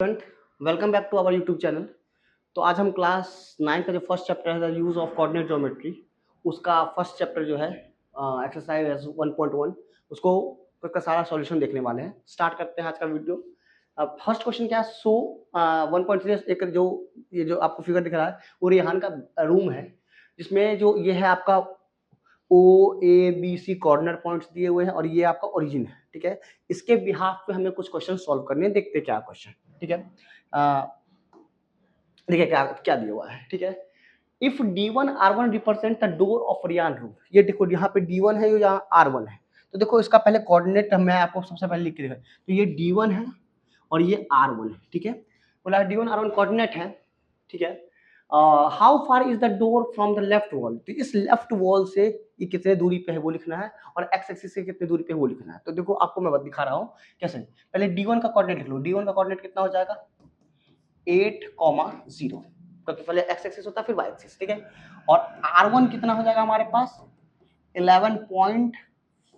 Student, welcome back to our YouTube channel. तो आज हम क्लास 9 का जो फर्स्ट चैप्टर है यूज़ ऑफ कोऑर्डिनेट ज्योमेट्री, उसका फर्स्ट चैप्टर जो है एक्सरसाइज 1.1 उसको का सारा सॉल्यूशन देखने वाले हैं। स्टार्ट करते हैं आज का वीडियो। फर्स्ट क्वेश्चन क्या है? 1.3 एक जो ये जो आपको फिगर दिख रहा है वो रेहान का रूम है, जिसमें जो ये है आपका OABC कॉर्नर पॉइंट्स दिए हुए हैं और ये आपका ओरिजिन है। ठीक है, इसके बिहाफ पे हमें कुछ क्वेश्चन सॉल्व करने हैं। देखते क्या क्वेश्चन। ठीक है, देखिए क्या क्या दिया हुआ है। ठीक है, if D1 R1 represent the door of Riyan room. ये देखो यहाँ पे D1 है, यहाँ R1 है। तो देखो इसका पहले कोऑर्डिनेट मैं आपको सबसे पहले लिख के दिखा। तो ये D1 है और ये R1 है। ठीक है, बोला D1 R1 कोऑर्डिनेट है। ठीक है, how far is the door from the left wall. तो इस लेफ्ट वॉल से ये कितने दूरी पे है वो लिखना है, और एक्स एक्सिस से कितने दूरी पे है वो लिखना है। तो देखो आपको मैं दिखा रहा हूँ कैसे। पहले D1 का कोऑर्डिनेट लिख लो। D1 का कोऑर्डिनेट कितना हो जाएगा? 8,0, क्योंकि पहले एक्स एक्सिस होता है फिर वाई एक्सिस। ठीक है, और R1 कितना हो जाएगा हमारे पास? 11.5,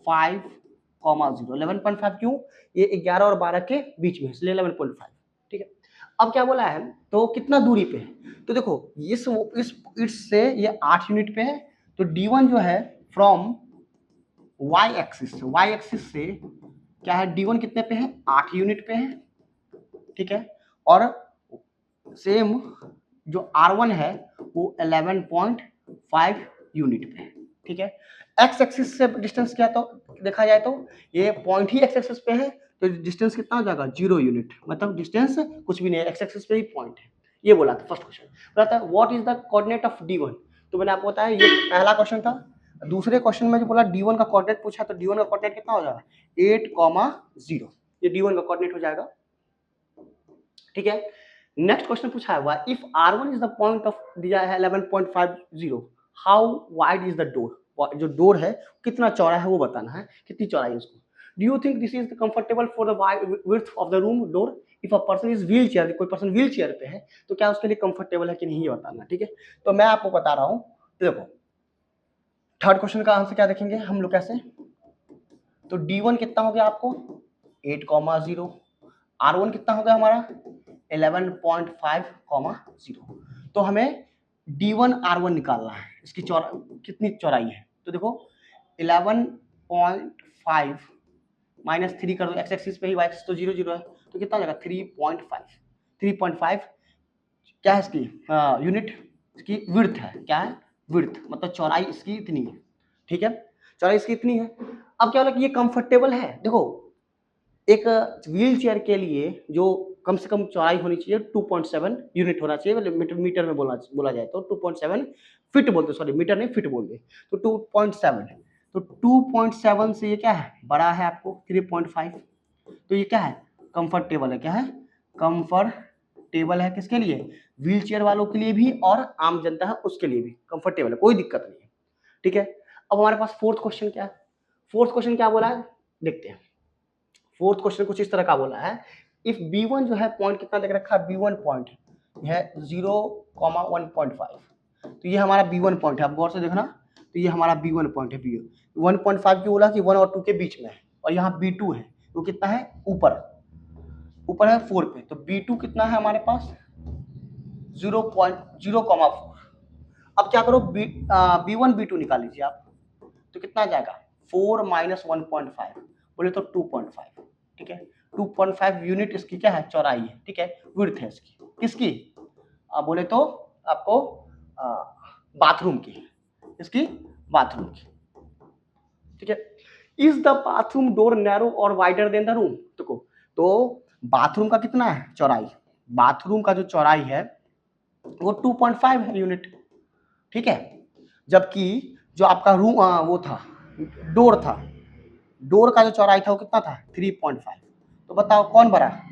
11.5 क्यों? ये 11 और 12 के बीच में, इसलिए 11.5। ठीक है, अब क्या बोला है तो कितना दूरी पे है? तो देखो इससे ये 8 यूनिट पे है। तो D1 जो है फ्रॉम वाई एक्सिस से क्या है? D1 कितने पे है? 8 यूनिट पे है। ठीक है, और सेम जो R1 है वो 11.5 यूनिट पे है। ठीक है, एक्स एक्सिस से डिस्टेंस क्या तो देखा जाए तो ये पॉइंट ही एक्स एक्सिस पे है, तो डिस्टेंस कितना हो जाएगा? 0 यूनिट। मतलब डिस्टेंस कुछ भी नहीं है, एक्स एक्सिस पे ही पॉइंट है। ये बोला था फर्स्ट क्वेश्चन। बोला था what is the coordinate of D1। तो मैंने आपको बताया ये पहला क्वेश्चन था। दूसरे क्वेश्चन में जो बोला D1 का कोऑर्डिनेट पूछा, तो D1 का कोऑर्डिनेट कितना हो जाएगा? 8,0। ये D1 का कोऑर्डिनेट हो जाएगा। ठीक है, नेक्स्ट क्वेश्चन पूछा हुआ if R1 is the point of दिया है 11.50, how wide is the door. जो डोर है कितना चौड़ा है वो बताना है, कितनी चौड़ाई है उसको। Do you think this is comfortable for the width of the room door. If a person is wheel chair, कोई पर्सन व्हील चेयर पे है तो क्या उसके लिए कंफर्टेबल है कि नहीं, ये बताना। ठीक है, तो मैं आपको बता रहा हूँ। देखो थर्ड क्वेश्चन का आंसर क्या देखेंगे हम लोग कैसे। तो D1 कितना हो गया आपको? 8,0। R1 कितना हो गया हमारा? 11.5, 0। तो हमें D1 R1 निकालना है। इसकी कितनी चौड़ाई है? तो देखो 11.5 माइनस 3 कर दो, एक्स एक्सिस पे ही, वाई एक्सिस तो 0 0 है, तो कितना हो जाएगा? 3.5। 3.5 क्या है इसकी यूनिट? इसकी विड्थ है। क्या है? विड्थ, मतलब चौड़ाई इसकी इतनी है। ठीक है, चौड़ाई इसकी इतनी है। अब क्या होगा कि ये कंफर्टेबल है। देखो एक व्हील चेयर के लिए जो कम से कम चौड़ाई होनी चाहिए 2.7 यूनिट होना चाहिए। मीटर में बोला जाए तो 2.7 फीट बोलते, सॉरी मीटर नहीं फीट बोलते, तो 2.7। तो 2.7 से ये क्या है? बड़ा है आपको 3.5। तो ये क्या है? कंफर्टेबल है। क्या है? कंफर्टेबल है। किसके लिए? व्हील चेयर वालों के लिए भी और आम जनता है उसके लिए भी कंफर्टेबल है, कोई दिक्कत नहीं है। ठीक है, अब हमारे पास फोर्थ क्वेश्चन क्या है? फोर्थ क्वेश्चन क्या बोला है देखते हैं। फोर्थ क्वेश्चन कुछ इस तरह का बोला है, इफ B1 जो है पॉइंट कितना देख रखा है? B1 पॉइंट है 0,1.5। तो ये हमारा B1 पॉइंट है, आप गौर से देखना। तो ये हमारा B1 पॉइंट है। B1 1.5 क्यों बोला कि 1 और 2 के बीच में है, और यहाँ B2 है तो कितना है? ऊपर है 4 पे। तो B2 कितना है हमारे पास? 0.0,4। अब क्या करो B1 B2 निकाल लीजिए आप, तो कितना आ जाएगा? 4 माइनस 1.5 बोले तो 2.5। ठीक है, 2.5 यूनिट इसकी क्या है? चौड़ाई है। ठीक है, विड्थ है इसकी। किसकी? बोले तो आपको बाथरूम की, इसकी बाथरूम की। ठीक है, is the bathroom door narrow और वाइडर देन द रूम। देखो तो बाथरूम का कितना है चौड़ाई? बाथरूम का जो चौड़ाई है वो 2.5 है यूनिट। ठीक है, जबकि जो आपका रूम वो था डोर था, डोर का जो चौड़ाई था वो कितना था? 3.5। तो बताओ कौन बड़ा है?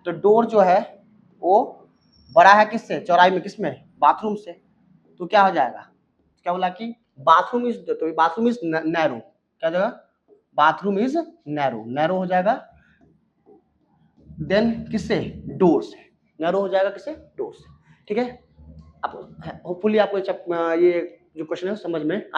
तो डोर जो है वो बड़ा है किससे? चौड़ाई में किसमें? बाथरूम से। तो क्या हो जाएगा? क्या बोला कि बाथरूम इज, तो बाथरूम इज नैरो। क्या जगह? बाथरूम इज नैरो, नैरो हो जाएगा देन किससे? डोर से। नैरो हो जाएगा किससे? डोर से। ठीक है, आप होपफुली आपको ये जो क्वेश्चन है समझ में आया।